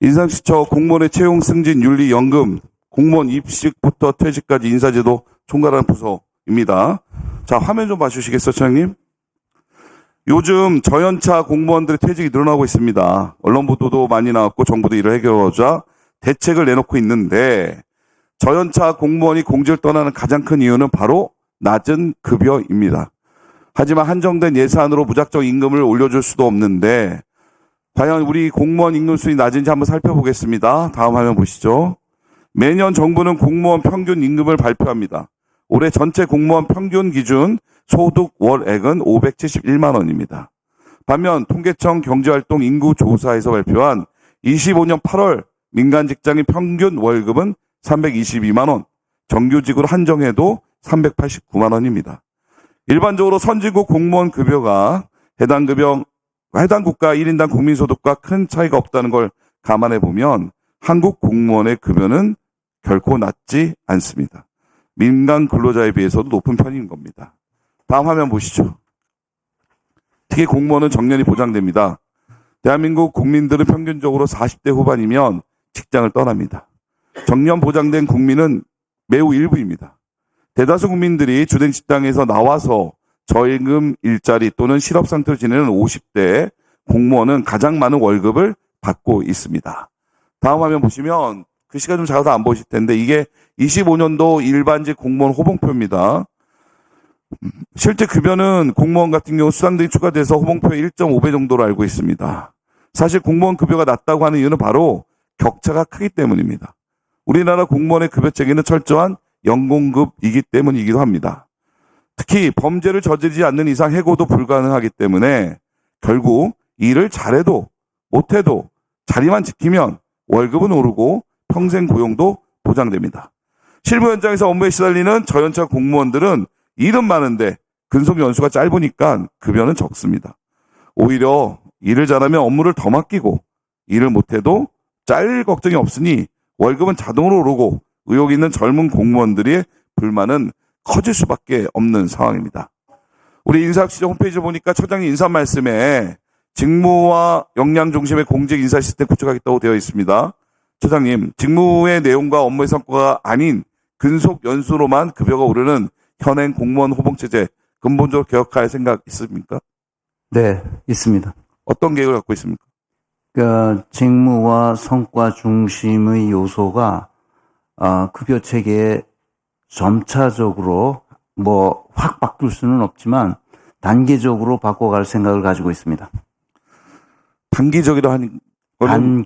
인사시처 공무원의 채용 승진 윤리 연금, 공무원 입식부터 퇴직까지 인사제도 총괄하는 부서입니다. 자, 화면 좀 봐주시겠어요, 차장님? 요즘 저연차 공무원들의 퇴직이 늘어나고 있습니다. 언론 보도도 많이 나왔고 정부도 이를 해결하자 대책을 내놓고 있는데, 저연차 공무원이 공직을 떠나는 가장 큰 이유는 바로 낮은 급여입니다. 하지만 한정된 예산으로 무작정 임금을 올려줄 수도 없는데, 과연 우리 공무원 임금 수준이 낮은지 한번 살펴보겠습니다. 다음 화면 보시죠. 매년 정부는 공무원 평균 임금을 발표합니다. 올해 전체 공무원 평균 기준 소득 월액은 571만 원입니다. 반면 통계청 경제활동 인구조사에서 발표한 25년 8월 민간 직장인 평균 월급은 322만 원, 정규직으로 한정해도 389만 원입니다. 일반적으로 선진국 공무원 급여가 해당 국가 1인당 국민소득과 큰 차이가 없다는 걸 감안해 보면 한국 공무원의 급여는 결코 낮지 않습니다. 민간 근로자에 비해서도 높은 편인 겁니다. 다음 화면 보시죠. 특히 공무원은 정년이 보장됩니다. 대한민국 국민들은 평균적으로 40대 후반이면 직장을 떠납니다. 정년 보장된 국민은 매우 일부입니다. 대다수 국민들이 주된 직장에서 나와서 저임금 일자리 또는 실업 상태로 지내는 50대 공무원은 가장 많은 월급을 받고 있습니다. 다음 화면 보시면 글씨가 좀 작아서 안 보실 텐데, 이게 25년도 일반직 공무원 호봉표입니다. 실제 급여는 공무원 같은 경우 수당 등이 추가돼서 호봉표의 1.5배 정도로 알고 있습니다. 사실 공무원 급여가 낮다고 하는 이유는 바로 격차가 크기 때문입니다. 우리나라 공무원의 급여 체계는 철저한 연공급이기 때문이기도 합니다. 특히 범죄를 저지르지 않는 이상 해고도 불가능하기 때문에 결국 일을 잘해도 못해도 자리만 지키면 월급은 오르고 평생 고용도 보장됩니다. 실무 현장에서 업무에 시달리는 저연차 공무원들은 일은 많은데 근속 연수가 짧으니까 급여는 적습니다. 오히려 일을 잘하면 업무를 더 맡기고 일을 못해도 잘릴 걱정이 없으니 월급은 자동으로 오르고 의욕 있는 젊은 공무원들의 불만은 커질 수밖에 없는 상황입니다. 우리 인사시장 홈페이지 보니까 처장님 인사 말씀에 직무와 역량 중심의 공직 인사 시스템 구축하겠다고 되어 있습니다. 처장님, 직무의 내용과 업무의 성과가 아닌 근속 연수로만 급여가 오르는 현행 공무원 호봉체제 근본적으로 개혁할 생각 있습니까? 네, 있습니다. 어떤 계획을 갖고 있습니까? 직무와 성과 중심의 요소가 급여 체계에 점차적으로 확 바뀔 수는 없지만 단계적으로 바꿔갈 생각을 가지고 있습니다. 단기적이라 하는 거는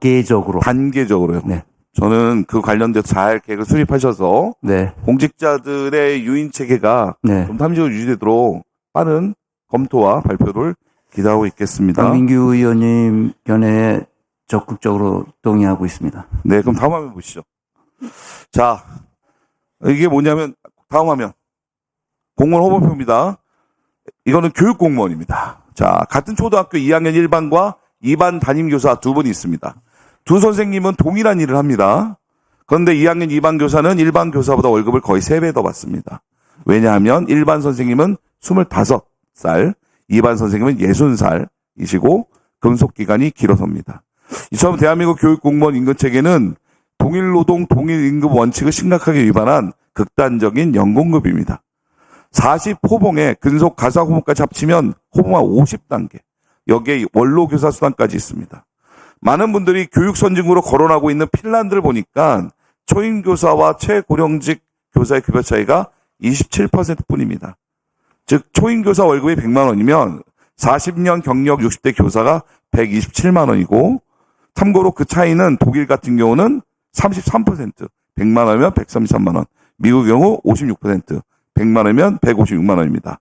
단계적으로요. 네. 저는 그 관련돼서 잘 계획을 수립하셔서 네. 공직자들의 유인 체계가 네. 좀 탐지적으로 유지되도록 빠른 검토와 발표를 기대하고 있겠습니다. 강민규 의원님 견해에 적극적으로 동의하고 있습니다. 네, 그럼 다음 화면 보시죠. 자, 이게 뭐냐면 다음 화면 공무원 호봉표입니다. 이거는 교육 공무원입니다. 자, 같은 초등학교 2학년 1반과 2반 담임교사 두 분이 있습니다. 두 선생님은 동일한 일을 합니다. 그런데 2학년 2반 교사는 일반 교사보다 월급을 거의 3배 더 받습니다. 왜냐하면 1반 선생님은 25살, 2반 선생님은 60살이시고 근속기간이 길어서입니다. 이처럼 대한민국 교육공무원 임금체계는 동일노동 동일임금 원칙을 심각하게 위반한 극단적인 연공급입니다. 40호봉에 근속 가사호봉까지 합치면 호봉화 50단계, 여기에 원로교사 수당까지 있습니다. 많은 분들이 교육 선진국으로 거론하고 있는 핀란드를 보니까 초임교사와 최고령직 교사의 급여 차이가 27%뿐입니다. 즉 초임교사 월급이 100만 원이면 40년 경력 60대 교사가 127만 원이고, 참고로 그 차이는 독일 같은 경우는 33%, 100만 원이면 133만 원, 미국의 경우 56%, 100만 원이면 156만 원입니다.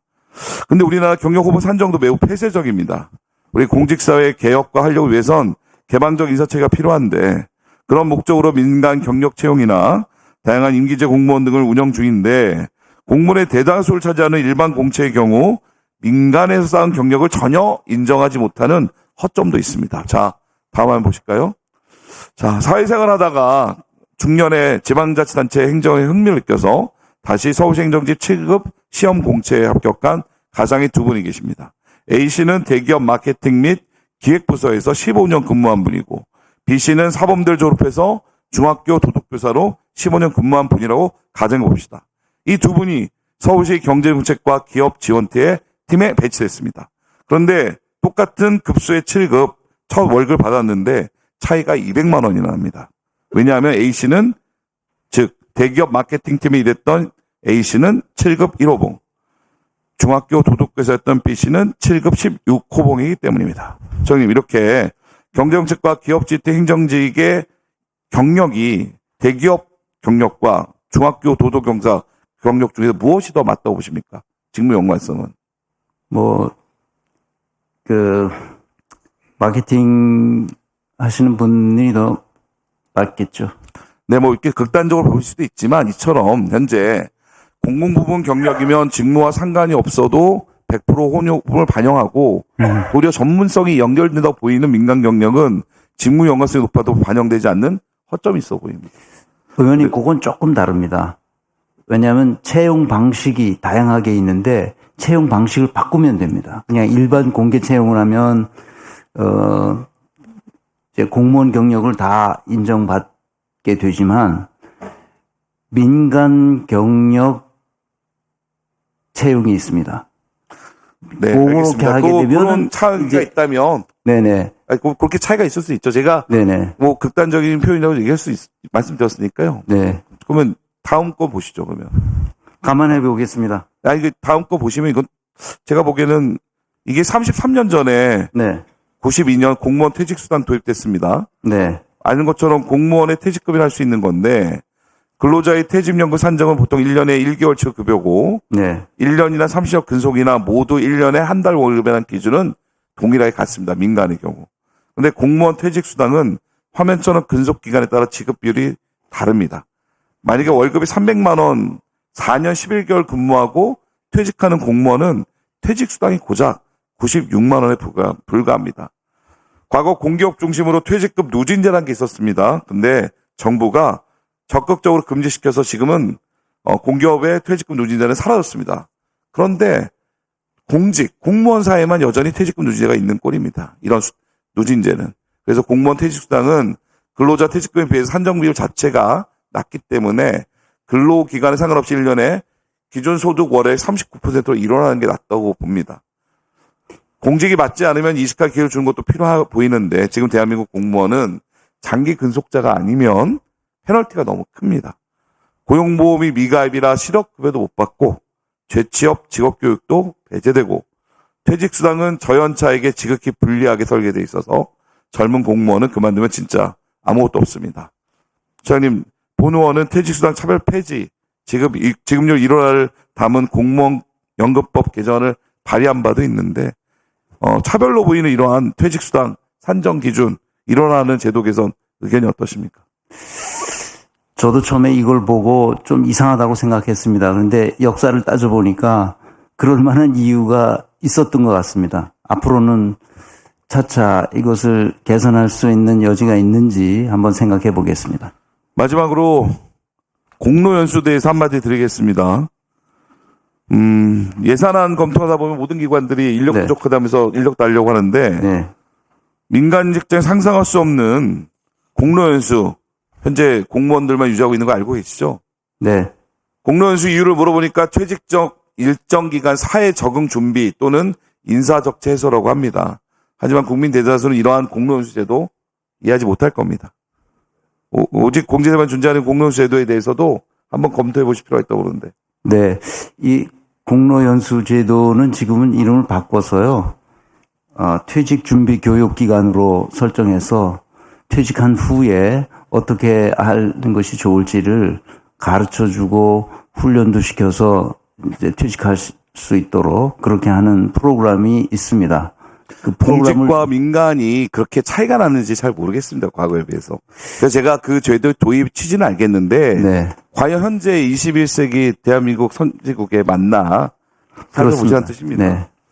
근데 우리나라 경력 후보 산정도 매우 폐쇄적입니다. 우리 공직사회 개혁과 하려고 위해선 개방적 인사체계가 필요한데, 그런 목적으로 민간 경력 채용이나 다양한 임기제 공무원 등을 운영 중인데, 공무원의 대다수를 차지하는 일반 공채의 경우 민간에서 쌓은 경력을 전혀 인정하지 못하는 허점도 있습니다. 자, 다음 한번 보실까요? 자, 사회생활 하다가 중년에 지방자치단체 행정에 흥미를 느껴서 다시 서울시 행정직 7급 시험 공채에 합격한 가장이 두 분이 계십니다. A씨는 대기업 마케팅 및 기획부서에서 15년 근무한 분이고, B씨는 사범대를 졸업해서 중학교 도덕교사로 15년 근무한 분이라고 가정해 봅시다. 이 두 분이 서울시 경제정책과 기업지원팀에 배치됐습니다. 그런데 똑같은 급수의 7급 첫 월급을 받았는데 차이가 200만 원이나 납니다. 왜냐하면 A씨는 즉 대기업 마케팅팀에 일했던 A씨는 7급 1호봉, 중학교 도덕교사였던 B씨는 7급 16호봉이기 때문입니다. 저님 이렇게 경제정책과 기업지원팀 행정직의 경력이 대기업 경력과 중학교 도덕경사 경력 중에서 무엇이 더 맞다고 보십니까? 직무 연관성은. 마케팅 하시는 분이 더 맞겠죠. 네, 이렇게 극단적으로 볼 수도 있지만 이처럼 현재 공공부문 경력이면 직무와 상관이 없어도 100% 혼용을 반영하고 도리어 전문성이 연결된다고 보이는 민간 경력은 직무 연관성이 높아도 반영되지 않는 허점이 있어 보입니다. 의원님, 그건 조금 다릅니다. 왜냐하면 채용 방식이 다양하게 있는데 채용 방식을 바꾸면 됩니다. 그냥 일반 공개 채용을 하면 이제 공무원 경력을 다 인정받게 되지만 민간 경력 채용이 있습니다. 네, 그렇게 알겠습니다. 하게 되면 차이가 있다면 네네. 그렇게 차이가 있을 수 있죠. 제가 네네. 극단적인 표현이라고 얘기할 말씀드렸으니까요. 네. 그러면 다음 거 보시죠. 그러면 감안해 보겠습니다. 이게 다음 거 보시면 이건 제가 보기에는 이게 33년 전에 네. 92년 공무원 퇴직수당 도입됐습니다. 네. 아는 것처럼 공무원의 퇴직금이 할 수 있는 건데 근로자의 퇴직연금 산정은 보통 1년에 1개월치 급여고 네. 1년이나 30년 근속이나 모두 1년에 한 달 월급에 대한 기준은 동일하게 같습니다. 민간의 경우. 근데 공무원 퇴직수당은 화면처럼 근속기간에 따라 지급 비율이 다릅니다. 만약에 월급이 300만 원 4년 11개월 근무하고 퇴직하는 공무원은 퇴직수당이 고작 96만 원에 불과합니다. 과거 공기업 중심으로 퇴직금 누진제라는 게 있었습니다. 근데 정부가 적극적으로 금지시켜서 지금은 공기업의 퇴직금 누진제는 사라졌습니다. 그런데 공무원 사회만 여전히 퇴직금 누진제가 있는 꼴입니다. 이런 누진제는. 그래서 공무원 퇴직수당은 근로자 퇴직금에 비해서 산정 비율 자체가 낮기 때문에 근로기간에 상관없이 1년에 기준 소득 월의 39%로 일어나는 게 낫다고 봅니다. 공직이 맞지 않으면 이직할 기회를 주는 것도 필요해 보이는데 지금 대한민국 공무원은 장기 근속자가 아니면 페널티가 너무 큽니다. 고용보험이 미가입이라 실업급여도 못 받고 재취업 직업교육도 배제되고 퇴직수당은 저연차에게 지극히 불리하게 설계되어 있어서 젊은 공무원은 그만두면 진짜 아무것도 없습니다. 소장님, 본의원은 퇴직수당 차별 폐지, 지급률 1원을 담은 공무원 연금법 개정을 발의한 바도 있는데 차별로 보이는 이러한 퇴직수당 산정 기준 일어나는 제도 개선 의견이 어떠십니까? 저도 처음에 이걸 보고 좀 이상하다고 생각했습니다. 그런데 역사를 따져보니까 그럴 만한 이유가 있었던 것 같습니다. 앞으로는 차차 이것을 개선할 수 있는 여지가 있는지 한번 생각해 보겠습니다. 마지막으로 공로연수에 대해서 한마디 드리겠습니다. 예산안 검토하다 보면 모든 기관들이 인력 네. 부족하다면서 인력 달려고 하는데 네. 민간 직장에 상상할 수 없는 공로연수 현재 공무원들만 유지하고 있는 거 알고 계시죠? 네. 공로연수 이유를 물어보니까 퇴직적 일정 기간 사회 적응 준비 또는 인사적체 해소라고 합니다. 하지만 국민 대다수는 이러한 공로연수 제도 이해하지 못할 겁니다. 오직 공제에만 존재하는 공로연수 제도에 대해서도 한번 검토해 보실 필요가 있다고 그러는데. 네. 이 공로연수 제도는 지금은 이름을 바꿔서요. 퇴직 준비 교육 기간으로 설정해서 퇴직한 후에 어떻게 하는 것이 좋을지를 가르쳐 주고 훈련도 시켜서 이제 퇴직할 수 있도록 그렇게 하는 프로그램이 있습니다. 그 공직과 민간이 그렇게 차이가 나는지 잘 모르겠습니다. 과거에 비해서. 그래서 제가 그 제도 도입 취지는 알겠는데 네. 과연 현재 21세기 대한민국 선진국에 맞나 살펴보자는 뜻입니다. 네.